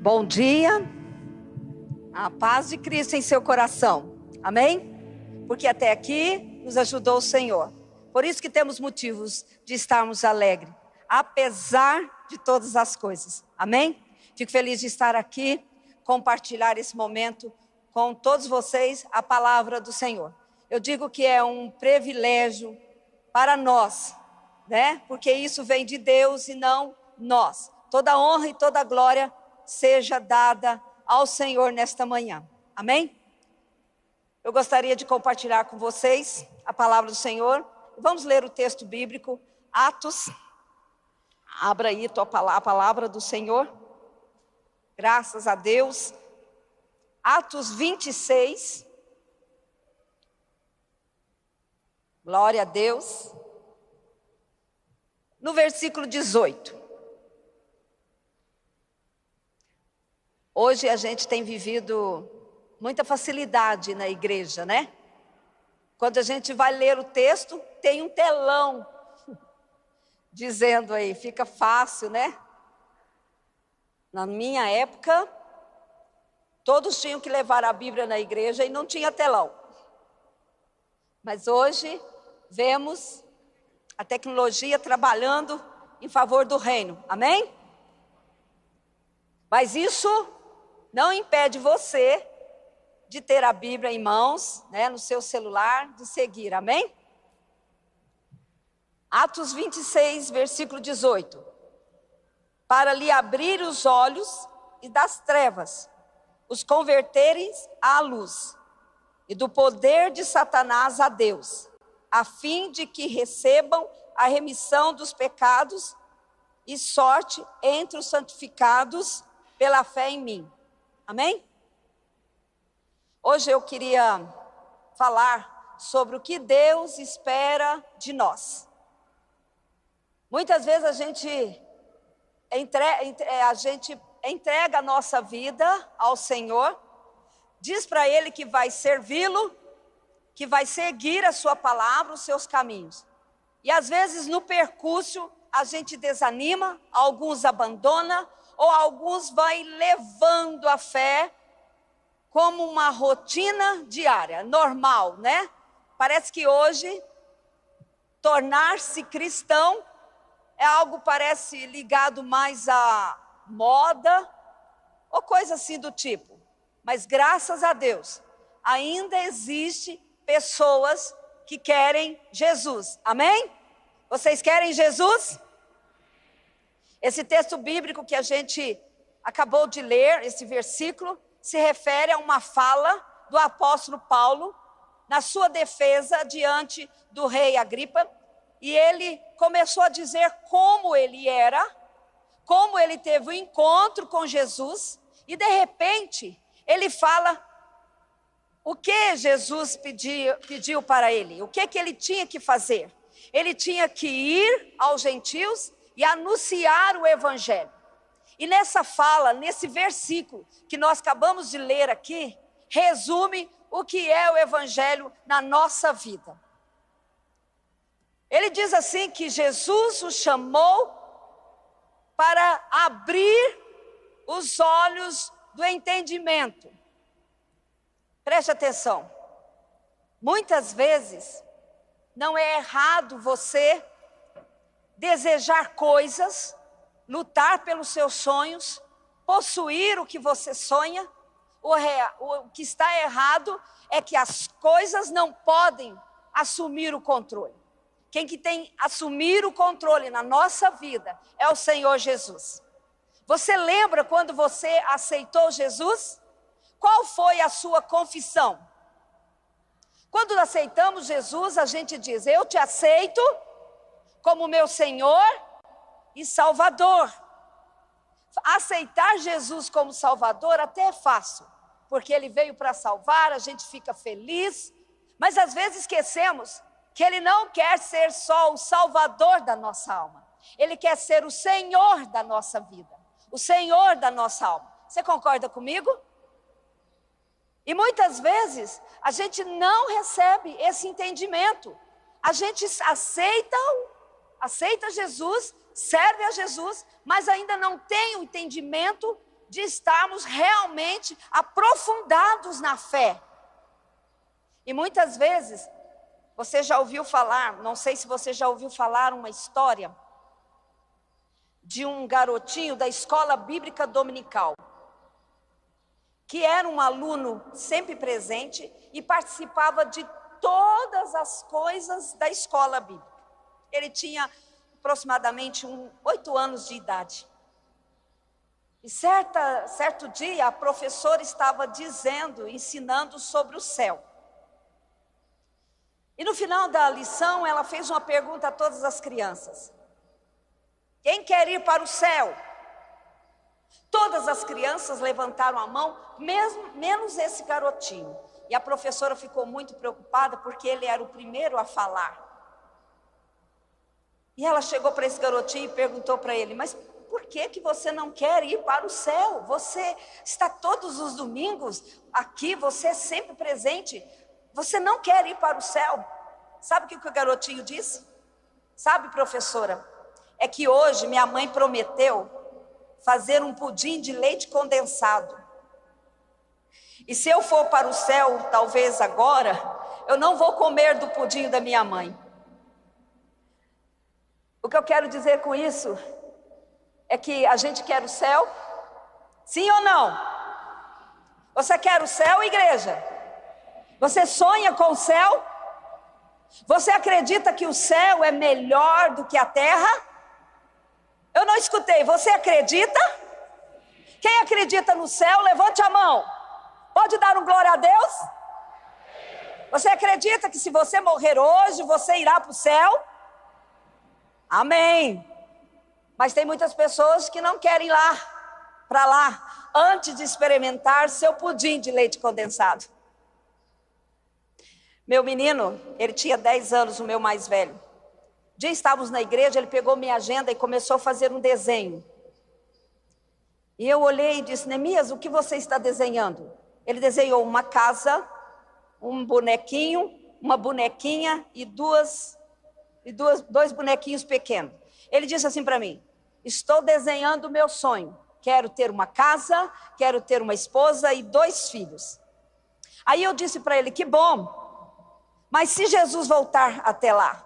Bom dia, a paz de Cristo em seu coração, amém? Porque até aqui nos ajudou o Senhor, por isso que temos motivos de estarmos alegres, apesar de todas as coisas, amém? Fico feliz de estar aqui, compartilhar esse momento com todos vocês, a palavra do Senhor. Eu digo que é um privilégio para nós, né? Porque isso vem de Deus e não nós. Toda honra e toda glória seja dada ao Senhor nesta manhã, amém? Eu gostaria de compartilhar com vocês a palavra do Senhor. Vamos ler o texto bíblico, Atos. Abra aí a palavra do Senhor. Graças a Deus. Atos 26. Glória a Deus. No versículo 18. Hoje a gente tem vivido muita facilidade na igreja, né? Quando a gente vai ler o texto, tem um telão dizendo aí, fica fácil, né? Na minha época, todos tinham que levar a Bíblia na igreja e não tinha telão. Mas hoje vemos a tecnologia trabalhando em favor do reino, amém? Mas isso não impede você de ter a Bíblia em mãos, né, no seu celular, de seguir, amém? Atos 26, versículo 18. Para lhe abrir os olhos e das trevas, os converterem à luz, e do poder de Satanás a Deus, a fim de que recebam a remissão dos pecados e sorte entre os santificados pela fé em mim. Amém? Hoje eu queria falar sobre o que Deus espera de nós. Muitas vezes a gente entrega a nossa vida ao Senhor, diz para Ele que vai servi-lo, que vai seguir a sua palavra, os seus caminhos. E às vezes no percurso a gente desanima, alguns abandonam, ou alguns vai levando a fé como uma rotina diária, normal, né? Parece que hoje tornar-se cristão é algo, parece, ligado mais à moda ou coisa assim do tipo. Mas graças a Deus, ainda existe pessoas que querem Jesus, amém? Vocês querem Jesus? Esse texto bíblico que a gente acabou de ler, esse versículo, se refere a uma fala do apóstolo Paulo na sua defesa diante do rei Agripa, e ele começou a dizer como ele era, como ele teve um encontro com Jesus, e de repente ele fala o que Jesus pediu para ele, o que ele tinha que fazer. Ele tinha que ir aos gentios e anunciar o evangelho. E nessa fala, nesse versículo que nós acabamos de ler aqui, resume o que é o evangelho na nossa vida. Ele diz assim que Jesus o chamou para abrir os olhos do entendimento. Preste atenção. Muitas vezes não é errado você desejar coisas, lutar pelos seus sonhos, possuir o que você sonha. O que está errado é que as coisas não podem assumir o controle. Quem que tem que assumir o controle na nossa vida é o Senhor Jesus. Você lembra quando você aceitou Jesus? Qual foi a sua confissão? Quando aceitamos Jesus, a gente diz: eu te aceito como meu Senhor e Salvador. Aceitar Jesus como Salvador até é fácil, porque Ele veio para salvar, a gente fica feliz, mas às vezes esquecemos que Ele não quer ser só o Salvador da nossa alma, Ele quer ser o Senhor da nossa vida, o Senhor da nossa alma. Você concorda comigo? E muitas vezes a gente não recebe esse entendimento, a gente aceita Jesus, serve a Jesus, mas ainda não tem o entendimento de estarmos realmente aprofundados na fé. E muitas vezes, você já ouviu falar, não sei se você já ouviu falar uma história de um garotinho da escola bíblica dominical, que era um aluno sempre presente e participava de todas as coisas da escola bíblica. Ele tinha aproximadamente 8 anos de idade. E certo dia, a professora estava ensinando sobre o céu. E no final da lição, ela fez uma pergunta a todas as crianças: quem quer ir para o céu? Todas as crianças levantaram a mão, menos esse garotinho. E a professora ficou muito preocupada, porque ele era o primeiro a falar. E ela chegou para esse garotinho e perguntou para ele: mas por que você não quer ir para o céu? Você está todos os domingos aqui, você é sempre presente. Você não quer ir para o céu? Sabe o que o garotinho disse? Sabe, professora, é que hoje minha mãe prometeu fazer um pudim de leite condensado. E se eu for para o céu, talvez agora, eu não vou comer do pudim da minha mãe. O que eu quero dizer com isso é que a gente quer o céu, sim ou não? Você quer o céu, igreja? Você sonha com o céu? Você acredita que o céu é melhor do que a terra? Eu não escutei, você acredita? Quem acredita no céu, levante a mão. Pode dar um glória a Deus? Você acredita que se você morrer hoje, você irá para o céu? Amém. Mas tem muitas pessoas que não querem ir para lá, antes de experimentar seu pudim de leite condensado. Meu menino, ele tinha 10 anos, o meu mais velho. Um dia estávamos na igreja, ele pegou minha agenda e começou a fazer um desenho. E eu olhei e disse: Neemias, o que você está desenhando? Ele desenhou uma casa, um bonequinho, uma bonequinha e dois bonequinhos pequenos. Ele disse assim para mim: estou desenhando o meu sonho. Quero ter uma casa, quero ter uma esposa e 2 filhos. Aí eu disse para ele: que bom, mas se Jesus voltar até lá?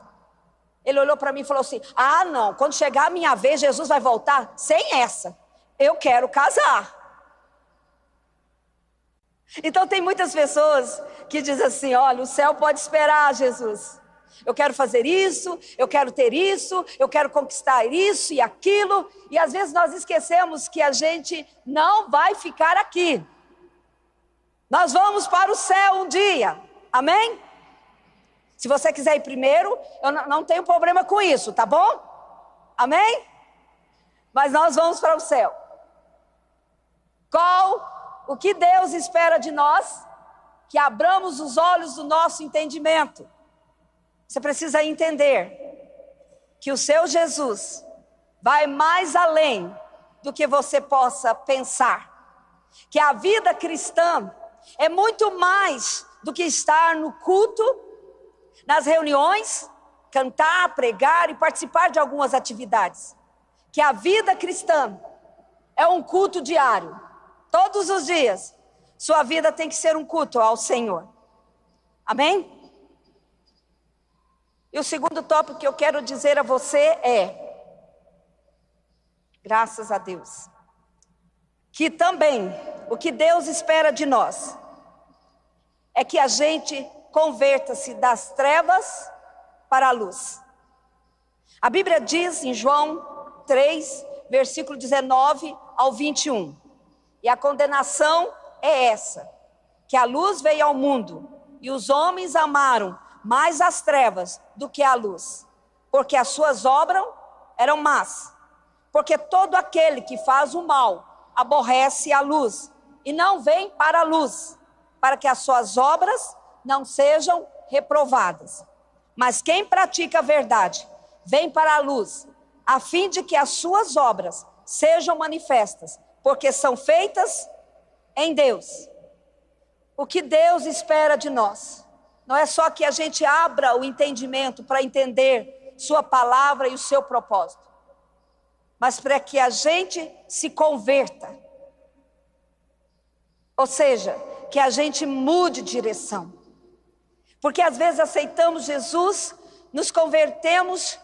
Ele olhou para mim e falou assim: ah não, quando chegar a minha vez, Jesus vai voltar? Sem essa, eu quero casar. Então tem muitas pessoas que dizem assim: olha, o céu pode esperar Jesus. Eu quero fazer isso, eu quero ter isso, eu quero conquistar isso e aquilo. E às vezes nós esquecemos que a gente não vai ficar aqui. Nós vamos para o céu um dia, amém? Se você quiser ir primeiro, eu não tenho problema com isso, tá bom? Amém? Mas nós vamos para o céu. O que Deus espera de nós? Que abramos os olhos do nosso entendimento. Você precisa entender que o seu Jesus vai mais além do que você possa pensar. Que a vida cristã é muito mais do que estar no culto, nas reuniões, cantar, pregar e participar de algumas atividades. Que a vida cristã é um culto diário. Todos os dias, sua vida tem que ser um culto ao Senhor. Amém? E o segundo tópico que eu quero dizer a você é, graças a Deus, que também o que Deus espera de nós é que a gente converta-se das trevas para a luz. A Bíblia diz em João 3, versículo 19 ao 21, e a condenação é essa, que a luz veio ao mundo, e os homens amaram mais as trevas do que a luz, porque as suas obras eram más. Porque todo aquele que faz o mal aborrece a luz, e não vem para a luz, para que as suas obras não sejam reprovadas. Mas quem pratica a verdade, vem para a luz, a fim de que as suas obras sejam manifestas, porque são feitas em Deus. O que Deus espera de nós não é só que a gente abra o entendimento para entender sua palavra e o seu propósito, mas para que a gente se converta Ou seja, que a gente mude de direção. Porque às vezes aceitamos Jesus, nos convertemos,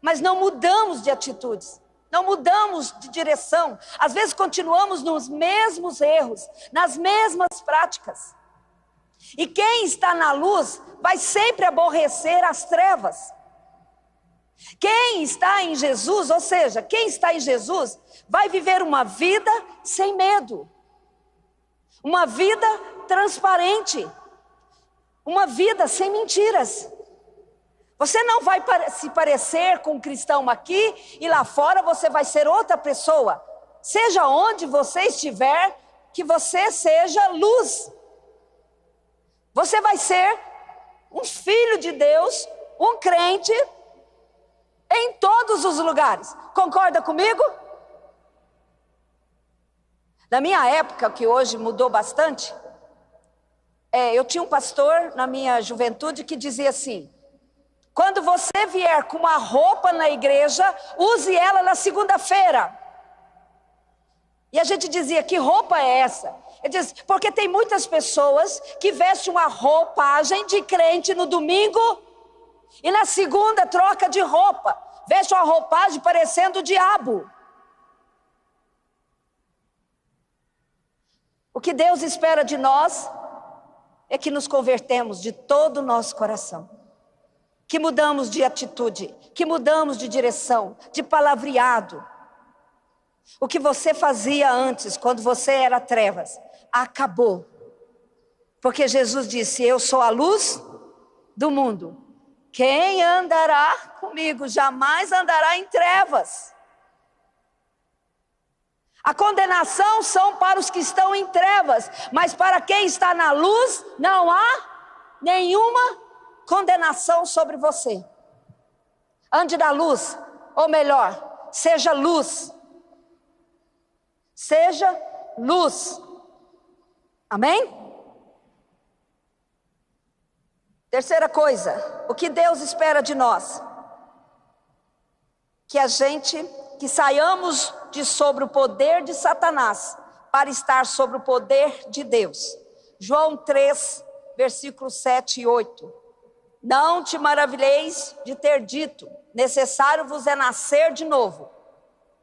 mas não mudamos de atitudes, não mudamos de direção. Às vezes continuamos nos mesmos erros, nas mesmas práticas. E quem está na luz vai sempre aborrecer as trevas. Quem está em Jesus, ou seja, quem está em Jesus, vai viver uma vida sem medo. Uma vida transparente. Uma vida sem mentiras. Você não vai se parecer com um cristão aqui e lá fora você vai ser outra pessoa. Seja onde você estiver, que você seja luz. Você vai ser um filho de Deus, um crente, em todos os lugares. Concorda comigo? Na minha época, que hoje mudou bastante, eu tinha um pastor na minha juventude que dizia assim: quando você vier com uma roupa na igreja, use ela na segunda-feira. E a gente dizia: que roupa é essa? Ele diz: porque tem muitas pessoas que vestem uma roupagem de crente no domingo e na segunda troca de roupa, veste uma roupagem parecendo o diabo. O que Deus espera de nós é que nos convertemos de todo o nosso coração, que mudamos de atitude, que mudamos de direção, de palavreado. O que você fazia antes, quando você era trevas, acabou. Porque Jesus disse: eu sou a luz do mundo. Quem andará comigo jamais andará em trevas. A condenação são para os que estão em trevas, mas para quem está na luz, não há nenhuma condenação sobre você. Ande na luz, ou melhor, seja luz. Seja luz. Amém? Terceira coisa, o que Deus espera de nós? Que saiamos de sobre o poder de Satanás para estar sobre o poder de Deus. João 3, versículos 7 e 8. Não te maravilheis de ter dito: necessário vos é nascer de novo.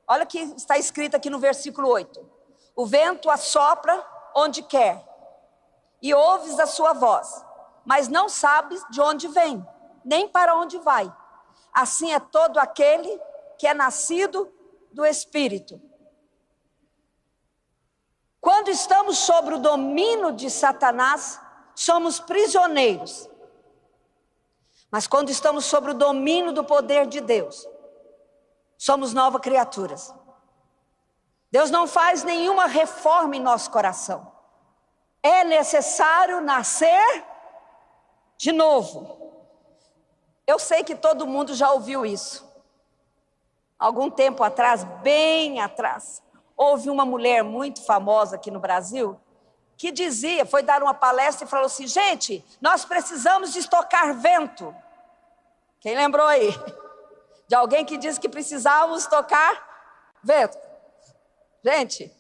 Olha o que está escrito aqui no versículo 8. O vento assopra onde quer, e ouves a sua voz, mas não sabes de onde vem, nem para onde vai. Assim é todo aquele que é nascido do Espírito. Quando estamos sob o domínio de Satanás, somos prisioneiros. Mas quando estamos sob o domínio do poder de Deus, somos novas criaturas. Deus não faz nenhuma reforma em nosso coração. É necessário nascer de novo. Eu sei que todo mundo já ouviu isso. Algum tempo atrás, bem atrás, houve uma mulher muito famosa aqui no Brasil que dizia, foi dar uma palestra e falou assim: gente, nós precisamos de estocar vento. Quem lembrou aí? De alguém que disse que precisávamos estocar vento. Gente,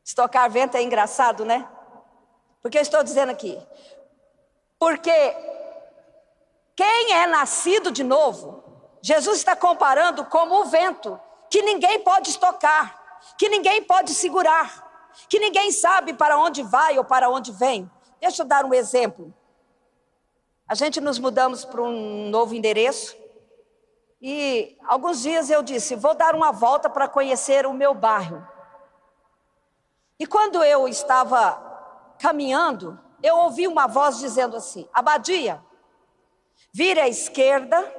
estocar vento é engraçado, né? Por que eu estou dizendo aqui? Porque quem é nascido de novo, Jesus está comparando como o vento, que ninguém pode estocar, que ninguém pode segurar, que ninguém sabe para onde vai ou para onde vem. Deixa eu dar um exemplo. A gente nos mudamos para um novo endereço e alguns dias eu disse: vou dar uma volta para conhecer o meu bairro. E quando eu estava caminhando, eu ouvi uma voz dizendo assim: Abadia, vire à esquerda.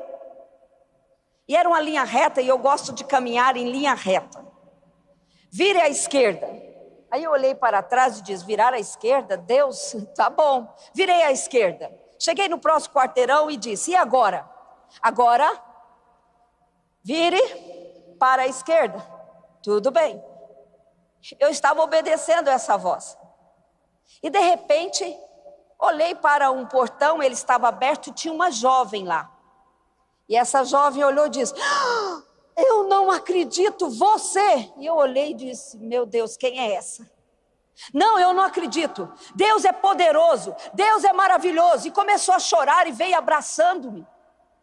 E era uma linha reta, e eu gosto de caminhar em linha reta. Vire à esquerda. Aí eu olhei para trás e disse: virar à esquerda? Deus, tá bom. Virei à esquerda. Cheguei no próximo quarteirão e disse: e agora? Agora, vire para a esquerda. Tudo bem. Eu estava obedecendo essa voz. E de repente, olhei para um portão, ele estava aberto e tinha uma jovem lá. E essa jovem olhou e disse: eu não acredito, você! E eu olhei e disse: meu Deus, quem é essa? Não, eu não acredito. Deus é poderoso, Deus é maravilhoso. E começou a chorar e veio abraçando-me.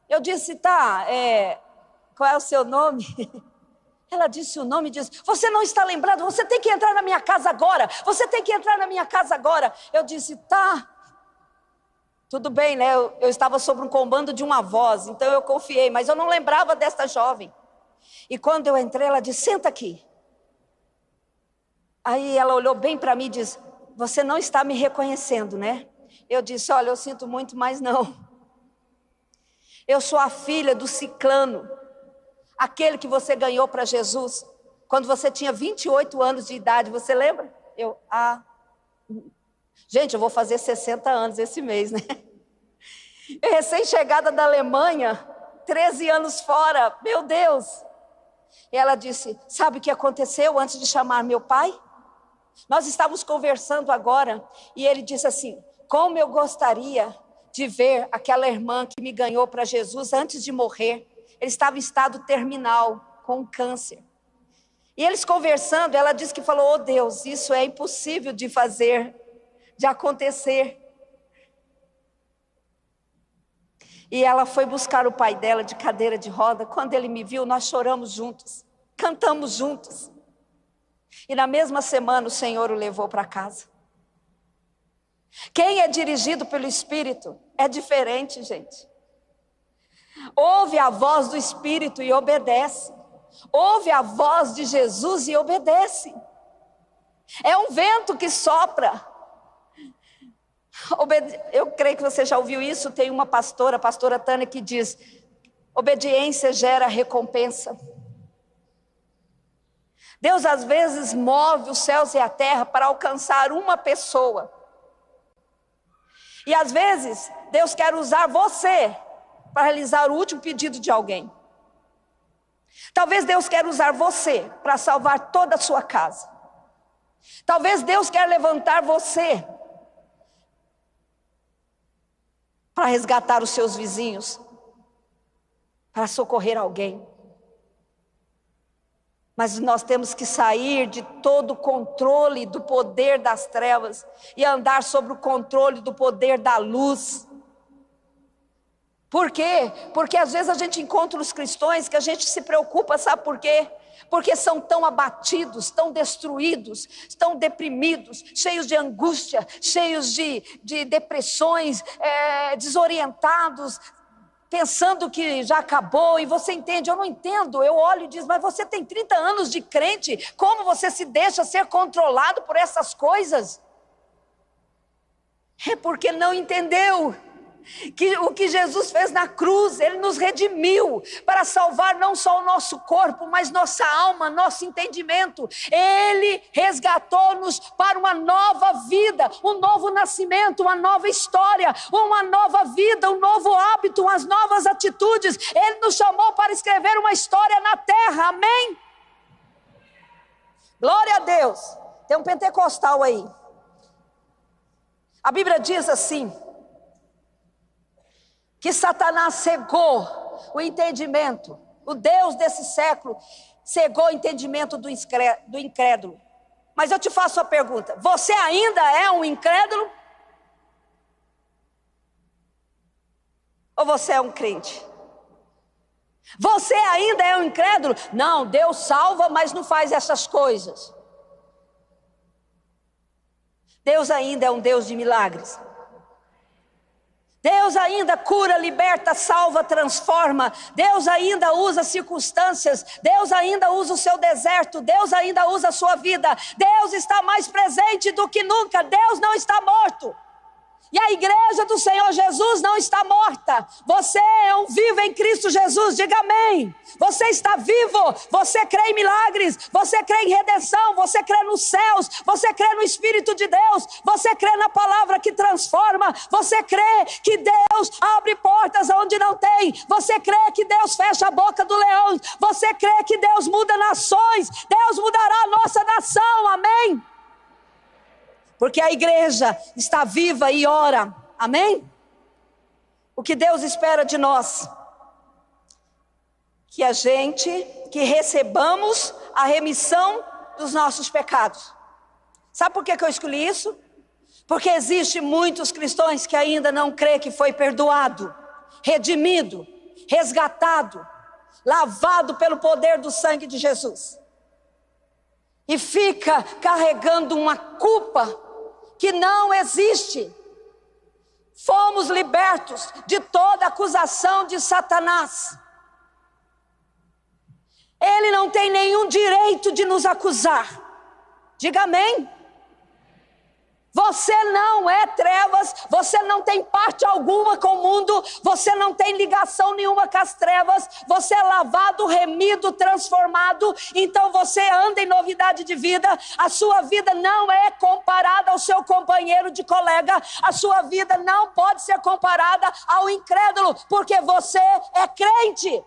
Eu disse, tá, qual é o seu nome? Ela disse o nome e disse, você não está lembrado, você tem que entrar na minha casa agora. Você tem que entrar na minha casa agora. Eu disse, tá. Tudo bem, né? Eu estava sob um comando de uma voz, então eu confiei, mas eu não lembrava desta jovem. E quando eu entrei, ela disse, senta aqui. Aí ela olhou bem para mim e disse, você não está me reconhecendo, né? Eu disse, olha, eu sinto muito, mas não. Eu sou a filha do ciclano, aquele que você ganhou para Jesus, quando você tinha 28 anos de idade, você lembra? Gente, eu vou fazer 60 anos esse mês, né? Eu recém-chegada da Alemanha, 13 anos fora, meu Deus. E ela disse, sabe o que aconteceu antes de chamar meu pai? Nós estávamos conversando agora, e ele disse assim, como eu gostaria de ver aquela irmã que me ganhou para Jesus antes de morrer. Ele estava em estado terminal, com câncer. E eles conversando, ela disse que falou, oh Deus, isso é impossível de fazer, de acontecer. E ela foi buscar o pai dela de cadeira de roda. Quando ele me viu, nós choramos juntos, cantamos juntos. E na mesma semana o Senhor o levou para casa. Quem é dirigido pelo Espírito é diferente, gente. Ouve a voz do Espírito e obedece. Ouve a voz de Jesus e obedece. É um vento que sopra. Eu creio que você já ouviu isso. Tem uma pastora, a pastora Tânia, que diz, obediência gera recompensa. Deus às vezes move os céus e a terra para alcançar uma pessoa. E às vezes Deus quer usar você para realizar o último pedido de alguém. Talvez Deus quer usar você para salvar toda a sua casa. Talvez Deus quer levantar você para resgatar os seus vizinhos, para socorrer alguém. Mas nós temos que sair de todo o controle do poder das trevas e andar sobre o controle do poder da luz. Por quê? Porque às vezes a gente encontra os cristãos que a gente se preocupa, sabe por quê? Porque são tão abatidos, tão destruídos, tão deprimidos, cheios de angústia, cheios de depressões, desorientados, pensando que já acabou. E você entende, eu não entendo. Eu olho e digo, mas você tem 30 anos de crente, como você se deixa ser controlado por essas coisas? É porque não entendeu que o que Jesus fez na cruz, Ele nos redimiu para salvar não só o nosso corpo, mas nossa alma, nosso entendimento. Ele resgatou-nos para uma nova vida, um novo nascimento, uma nova história, uma nova vida, um novo hábito, umas novas atitudes. Ele nos chamou para escrever uma história na terra, amém? Glória a Deus. Tem um pentecostal aí. A Bíblia diz assim, que Satanás cegou o entendimento, o Deus desse século cegou o entendimento do incrédulo. Mas eu te faço a pergunta, você ainda é um incrédulo? Ou você é um crente? Você ainda é um incrédulo? Não, Deus salva, mas não faz essas coisas. Deus ainda é um Deus de milagres. Deus ainda cura, liberta, salva, transforma. Deus ainda usa circunstâncias. Deus ainda usa o seu deserto. Deus ainda usa a sua vida. Deus está mais presente do que nunca. Deus não está morto. E a igreja do Senhor Jesus não está morta. Você é um vivo em Cristo Jesus, diga amém. Você está vivo, você crê em milagres, você crê em redenção, você crê nos céus, você crê no Espírito de Deus, você crê na palavra que transforma, você crê que Deus abre portas onde não tem, você crê que Deus fecha a boca do leão, você crê que Deus muda nações, Deus mudará a nossa nação, amém? Porque a igreja está viva e ora, amém? O que Deus espera de nós? Que recebamos a remissão dos nossos pecados. Sabe por que eu escolhi isso? Porque existe muitos cristãos que ainda não crê que foi perdoado, redimido, resgatado, lavado pelo poder do sangue de Jesus. E fica carregando uma culpa que não existe. Fomos libertos de toda acusação de Satanás. Ele não tem nenhum direito de nos acusar. Diga amém. Você não é trevas, você não tem parte alguma com o mundo, você não tem ligação nenhuma com as trevas, você é lavado, remido, transformado, então você anda em novidade de vida. A sua vida não é comparada ao seu companheiro de colega, a sua vida não pode ser comparada ao incrédulo, porque você é crente.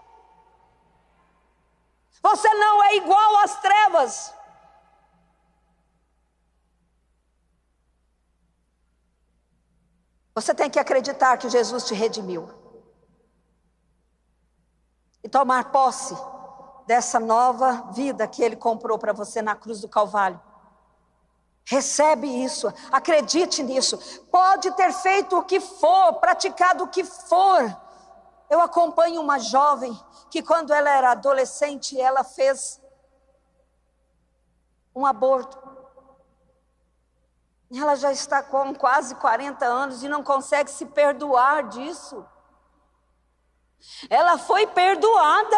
Você não é igual às trevas. Você tem que acreditar que Jesus te redimiu. E tomar posse dessa nova vida que Ele comprou para você na cruz do Calvário. Recebe isso, acredite nisso. Pode ter feito o que for, praticado o que for. Eu acompanho uma jovem que quando ela era adolescente, ela fez um aborto. Ela já está com quase 40 anos e não consegue se perdoar disso. Ela foi perdoada.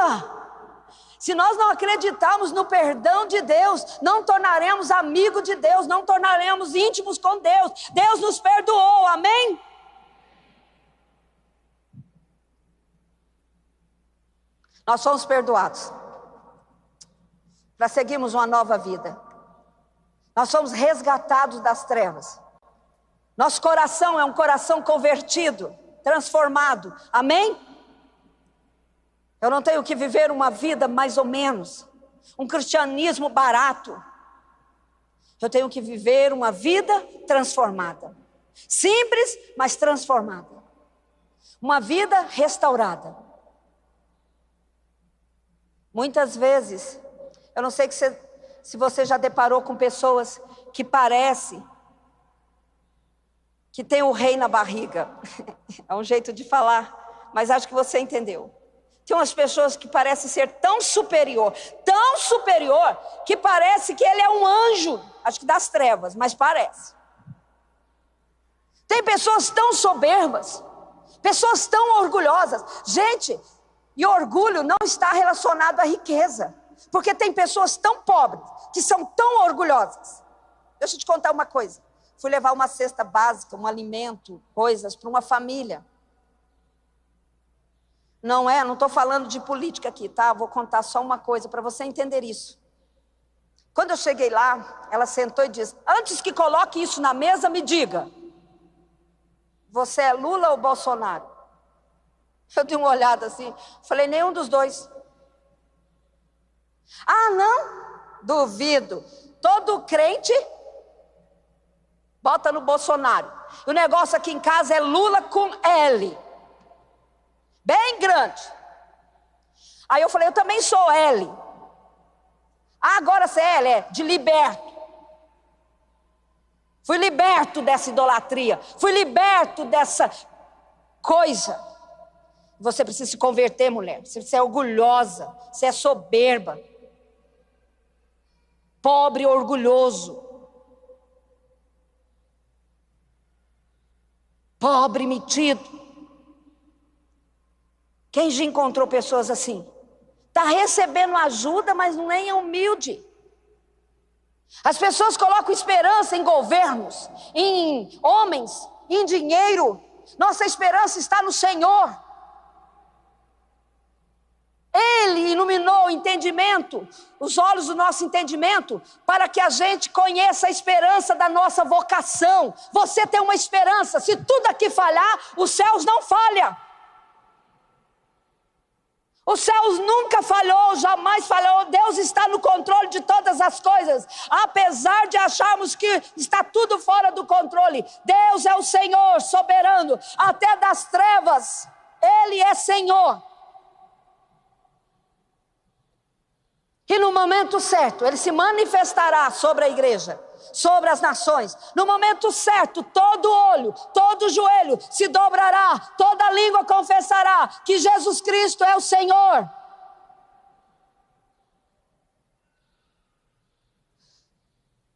Se nós não acreditarmos no perdão de Deus, não tornaremos amigos de Deus, não tornaremos íntimos com Deus. Deus nos perdoou, amém? Nós somos perdoados para seguirmos uma nova vida. Nós somos resgatados das trevas. Nosso coração é um coração convertido, transformado. Amém? Eu não tenho que viver uma vida mais ou menos, um cristianismo barato. Eu tenho que viver uma vida transformada. Simples, mas transformada. Uma vida restaurada. Muitas vezes, eu não sei se você já deparou com pessoas que parece que tem o rei na barriga. É um jeito de falar, mas acho que você entendeu. Tem umas pessoas que parecem ser tão superior, que parece que ele é um anjo, acho que das trevas, mas parece. Tem pessoas tão soberbas, pessoas tão orgulhosas. Gente, e orgulho não está relacionado à riqueza. Porque tem pessoas tão pobres, que são tão orgulhosas. Deixa eu te contar uma coisa. Fui levar uma cesta básica, um alimento, coisas para uma família. Não estou falando de política aqui, tá? Vou contar só uma coisa para você entender isso. Quando eu cheguei lá, ela sentou e disse: antes que coloque isso na mesa, me diga, você é Lula ou Bolsonaro? Eu dei uma olhada assim, falei, nenhum dos dois. Ah, não? Duvido. Todo crente bota no Bolsonaro. O negócio aqui em casa é Lula com L. Bem grande. Aí eu falei, eu também sou L. Ah, agora você é L, é de liberto. Fui liberto dessa idolatria. Fui liberto dessa coisa. Você precisa se converter, mulher. Você é orgulhosa. Você é soberba. Pobre, orgulhoso. Pobre, metido. Quem já encontrou pessoas assim? Está recebendo ajuda, mas nem é humilde. As pessoas colocam esperança em governos, em homens, em dinheiro. Nossa esperança está no Senhor. Ele iluminou o entendimento, os olhos do nosso entendimento, para que a gente conheça a esperança da nossa vocação. Você tem uma esperança. Se tudo aqui falhar, os céus não falham. Os céus nunca falhou, jamais falhou. Deus está no controle de todas as coisas. Apesar de acharmos que está tudo fora do controle, Deus é o Senhor soberano, até das trevas. Ele é Senhor. E no momento certo, Ele se manifestará sobre a igreja. sobre as nações. No momento certo, todo olho, todo joelho se dobrará, toda língua confessará que Jesus Cristo é o Senhor.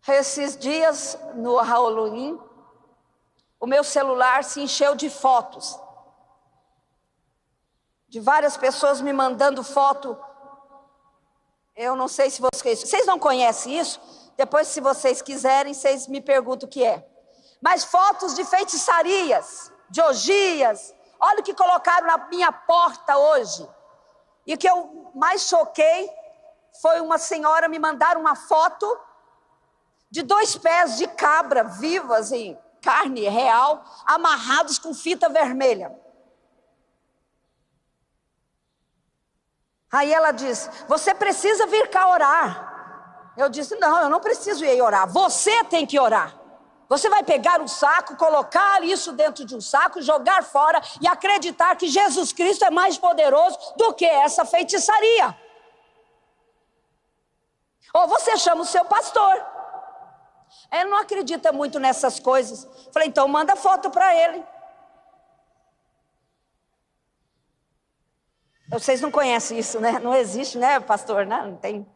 Esses dias, no Halloween, o meu celular se encheu de fotos, de várias pessoas me mandando foto. Eu não sei se vocês não conhecem isso. Depois, se vocês quiserem, vocês me perguntam o que é. Mas fotos de feitiçarias, de orgias. Olha o que colocaram na minha porta hoje. E o que eu mais choquei foi uma senhora me mandar uma foto de 2 pés de cabra vivas em carne real, amarrados com fita vermelha. Aí ela disse: você precisa vir cá orar. Eu disse: não, eu não preciso ir orar, você tem que orar. Você vai pegar um saco, colocar isso dentro de um saco, jogar fora e acreditar que Jesus Cristo é mais poderoso do que essa feitiçaria. Ou você chama o seu pastor. Ele não acredita muito nessas coisas. Falei: então manda foto para ele. Vocês não conhecem isso, né? Não existe, né, pastor? Não tem,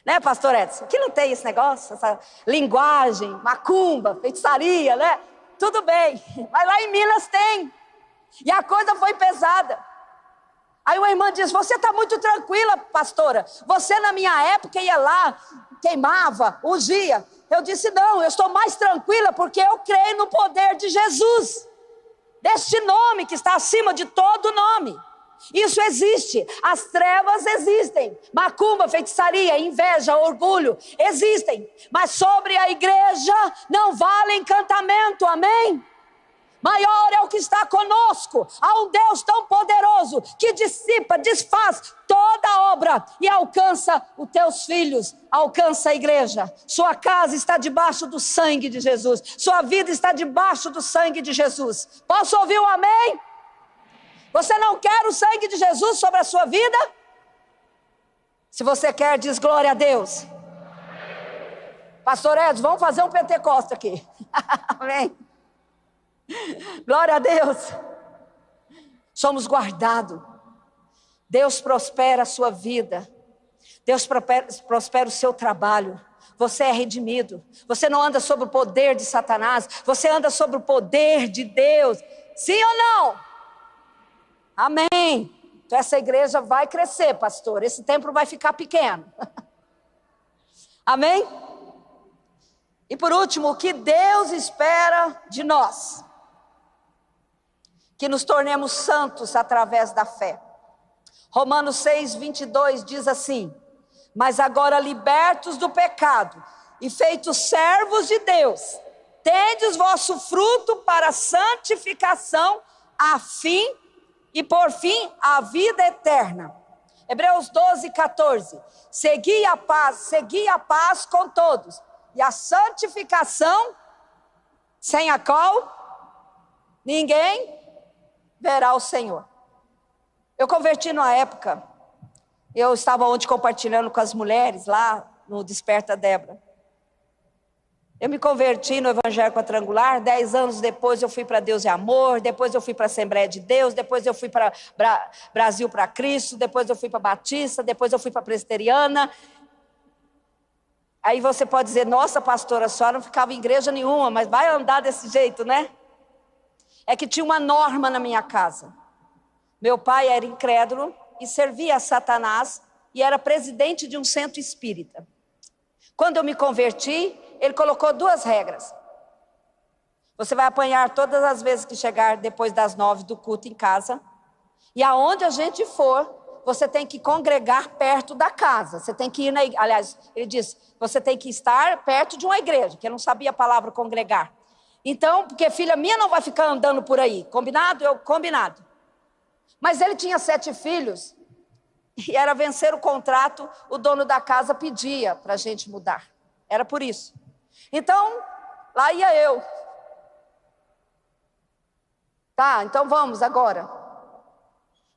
né, pastor Edson? Aqui não tem esse negócio, essa linguagem, macumba, feitiçaria, né? Tudo bem, mas lá em Minas tem. E a coisa foi pesada. Aí uma irmã disse: você está muito tranquila, pastora. Você na minha época ia lá, queimava, ungia. Eu disse: não, eu estou mais tranquila porque eu creio no poder de Jesus. Deste nome que está acima de todo nome. Isso existe, as trevas existem, macumba, feitiçaria, inveja, orgulho, existem, mas sobre a igreja não vale encantamento, amém? Maior é o que está conosco, há um Deus tão poderoso que dissipa, desfaz toda obra e alcança os teus filhos, alcança a igreja. Sua casa está debaixo do sangue de Jesus, sua vida está debaixo do sangue de Jesus. Posso ouvir um amém? Você não quer o sangue de Jesus sobre a sua vida? Se você quer, diz glória a Deus. Pastor Edson, vamos fazer um Pentecoste aqui. Amém. Glória a Deus. Somos guardados. Deus prospera a sua vida. Deus prospera o seu trabalho. Você é redimido. Você não anda sob o poder de Satanás. Você anda sob o poder de Deus. Sim ou não? Amém. Então essa igreja vai crescer, pastor. Esse templo vai ficar pequeno. Amém? E por último, o que Deus espera de nós? Que nos tornemos santos através da fé. Romanos 6:22 diz assim: mas agora libertos do pecado e feitos servos de Deus, tendes vosso fruto para a santificação, a fim e por fim a vida eterna. Hebreus 12:14. Segui a paz com todos, e a santificação, sem a qual ninguém verá o Senhor. Eu converti numa época, eu estava ontem compartilhando com as mulheres lá no Desperta Débora. Eu me converti no Evangelho Quadrangular, 10 anos depois eu fui para Deus e Amor, depois eu fui para a Assembleia de Deus, depois eu fui para Brasil para Cristo, depois eu fui para Batista, depois eu fui para Presbiteriana. Aí você pode dizer: nossa pastora, a senhora não ficava em igreja nenhuma, mas vai andar desse jeito, né? É que tinha uma norma na minha casa. Meu pai era incrédulo e servia a Satanás e era presidente de um centro espírita. Quando eu me converti, ele colocou 2 regras. Você vai apanhar todas as vezes que chegar depois das 9 do culto em casa. E aonde a gente for, você tem que congregar perto da casa. Você tem que ir na igreja. Aliás, ele diz, você tem que estar perto de uma igreja, que eu não sabia a palavra congregar. Então, porque filha minha não vai ficar andando por aí. Combinado? Combinado. Mas ele tinha 7 filhos. E era vencer o contrato, o dono da casa pedia para a gente mudar. Era por isso. Então, lá ia eu. Tá, então vamos agora.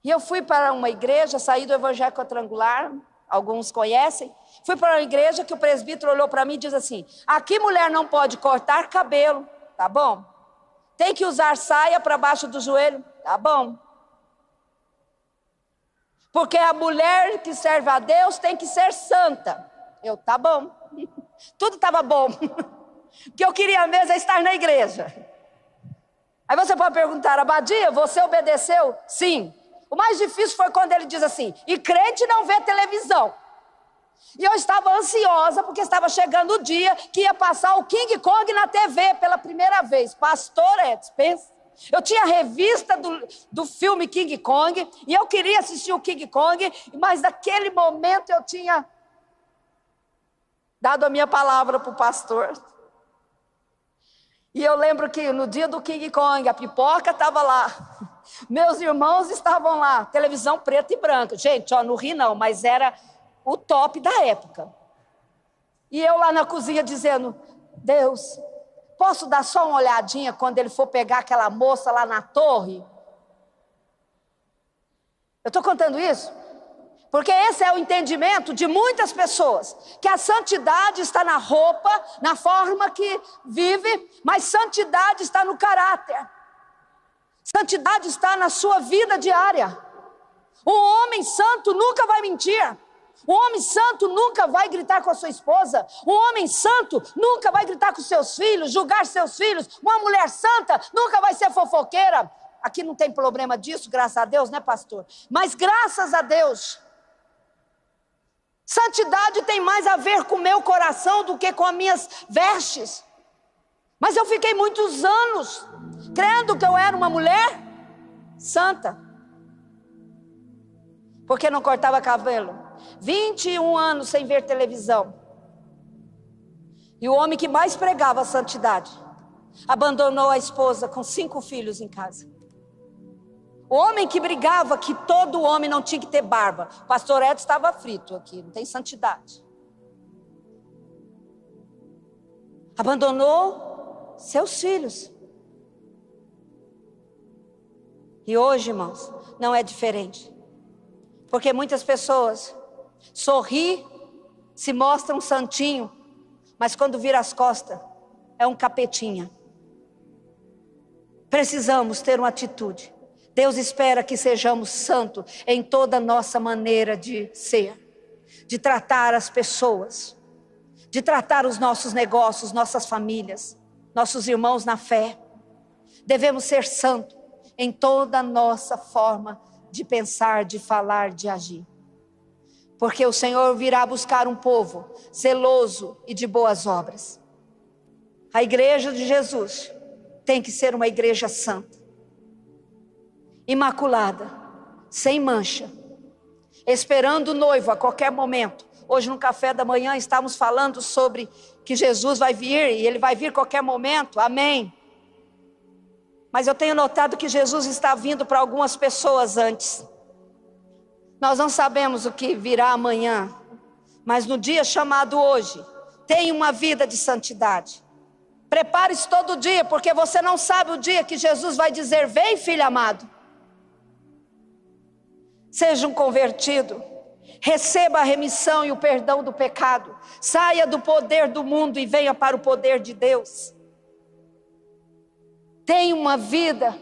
E eu fui para uma igreja, saí do Evangelho Quadrangular, alguns conhecem. Fui para uma igreja que o presbítero olhou para mim e disse assim: aqui mulher não pode cortar cabelo, tá bom? Tem que usar saia para baixo do joelho, tá bom? Porque a mulher que serve a Deus tem que ser santa. Eu, tá bom. Tudo estava bom. O que eu queria mesmo é estar na igreja. Aí você pode perguntar: Abadia, você obedeceu? Sim. O mais difícil foi quando ele diz assim: e crente não vê televisão. E eu estava ansiosa porque estava chegando o dia que ia passar o King Kong na TV pela primeira vez. Pastor Edson, pensa. Eu tinha a revista do filme King Kong e eu queria assistir o King Kong, mas naquele momento eu tinha dado a minha palavra para o pastor. E eu lembro que no dia do King Kong, a pipoca estava lá, meus irmãos estavam lá, televisão preta e branca. Gente, ó, não ri não, mas era o top da época. E eu lá na cozinha dizendo: Deus, posso dar só uma olhadinha quando ele for pegar aquela moça lá na torre? Eu estou contando isso porque esse é o entendimento de muitas pessoas, que a santidade está na roupa, na forma que vive, mas santidade está no caráter. Santidade está na sua vida diária. Um homem santo nunca vai mentir. Um homem santo nunca vai gritar com a sua esposa. Um homem santo nunca vai gritar com seus filhos, julgar seus filhos. Uma mulher santa nunca vai ser fofoqueira. Aqui não tem problema disso, graças a Deus, né, pastor? Mas graças a Deus, santidade tem mais a ver com o meu coração do que com as minhas vestes. Mas eu fiquei muitos anos crendo que eu era uma mulher santa, porque não cortava cabelo. 21 anos sem ver televisão. E o homem que mais pregava a santidade abandonou a esposa com 5 filhos em casa. O homem que brigava que todo homem não tinha que ter barba. O pastor Edson estava frito aqui, não tem santidade. Abandonou seus filhos. E hoje, irmãos, não é diferente. Porque muitas pessoas sorri, se mostra um santinho, mas quando vira as costas, é um capetinha. Precisamos ter uma atitude. Deus espera que sejamos santos em toda a nossa maneira de ser, de tratar as pessoas, de tratar os nossos negócios, nossas famílias, nossos irmãos na fé. Devemos ser santos em toda a nossa forma de pensar, de falar, de agir. Porque o Senhor virá buscar um povo zeloso e de boas obras. A igreja de Jesus tem que ser uma igreja santa, imaculada, sem mancha, esperando o noivo a qualquer momento. Hoje no café da manhã estávamos falando sobre que Jesus vai vir e Ele vai vir a qualquer momento, amém. Mas eu tenho notado que Jesus está vindo para algumas pessoas antes. Nós não sabemos o que virá amanhã, mas no dia chamado hoje, tenha uma vida de santidade. Prepare-se todo dia, porque você não sabe o dia que Jesus vai dizer: vem, filho amado. Seja um convertido, receba a remissão e o perdão do pecado, saia do poder do mundo e venha para o poder de Deus. Tenha uma vida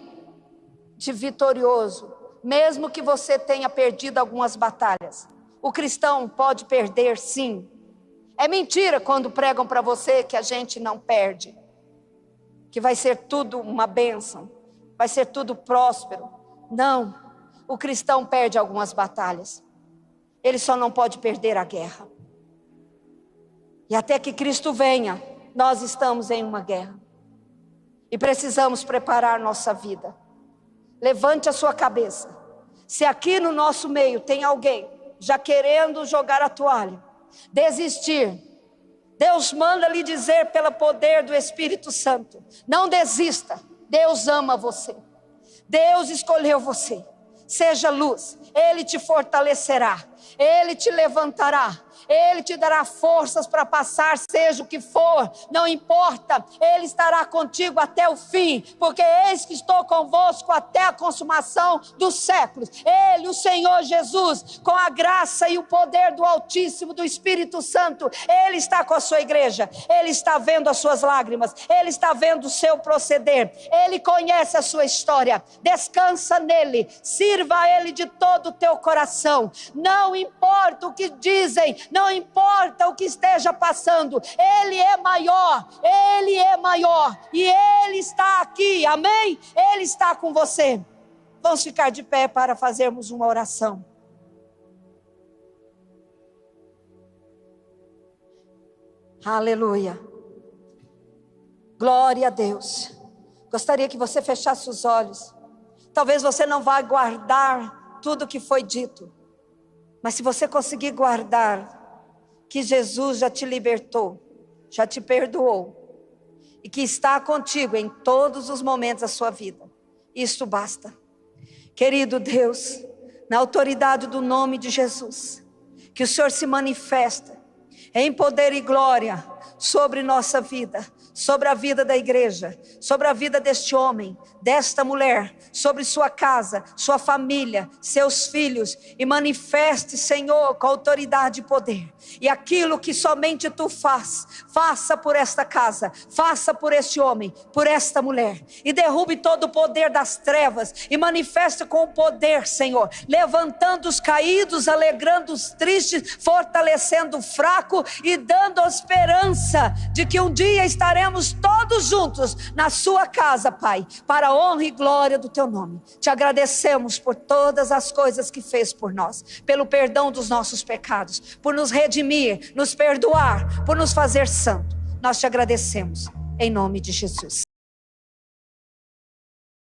de vitorioso, mesmo que você tenha perdido algumas batalhas. O cristão pode perder, sim. É mentira quando pregam para você que a gente não perde, que vai ser tudo uma bênção, vai ser tudo próspero. Não, o cristão perde algumas batalhas. Ele só não pode perder a guerra. E até que Cristo venha, nós estamos em uma guerra. E precisamos preparar nossa vida. Levante a sua cabeça. Se aqui no nosso meio tem alguém já querendo jogar a toalha, desistir, Deus manda lhe dizer pelo poder do Espírito Santo: não desista, Deus ama você, Deus escolheu você. Seja luz, Ele te fortalecerá, Ele te levantará, Ele te dará forças para passar, seja o que for, não importa, Ele estará contigo até o fim, porque eis que estou convosco até a consumação dos séculos. Ele, o Senhor Jesus, com a graça e o poder do Altíssimo, do Espírito Santo, Ele está com a sua igreja, Ele está vendo as suas lágrimas, Ele está vendo o seu proceder, Ele conhece a sua história. Descansa nele, sirva a Ele de todo o teu coração, não importa o que dizem, não importa o que esteja passando, Ele é maior e Ele está aqui, amém? Ele está com você. Vamos ficar de pé para fazermos uma oração. Aleluia, glória a Deus. Gostaria que você fechasse os olhos. Talvez você não vá guardar tudo que foi dito, mas se você conseguir guardar que Jesus já te libertou, já te perdoou, e que está contigo em todos os momentos da sua vida, isto basta. Querido Deus, na autoridade do nome de Jesus, que o Senhor se manifesta em poder e glória sobre nossa vida, sobre a vida da igreja, sobre a vida deste homem, desta mulher, sobre sua casa, sua família, seus filhos, e manifeste, Senhor, com autoridade e poder, e aquilo que somente Tu faça por esta casa, faça por este homem, por esta mulher, e derrube todo o poder das trevas, e manifeste com o poder, Senhor, levantando os caídos, alegrando os tristes, fortalecendo o fraco, e dando a esperança de que um dia estaremos todos juntos na sua casa, Pai, para a honra e glória do Teu nome. Te agradecemos por todas as coisas que fez por nós, pelo perdão dos nossos pecados, por nos redimir, nos perdoar, por nos fazer santo. Nós te agradecemos, em nome de Jesus.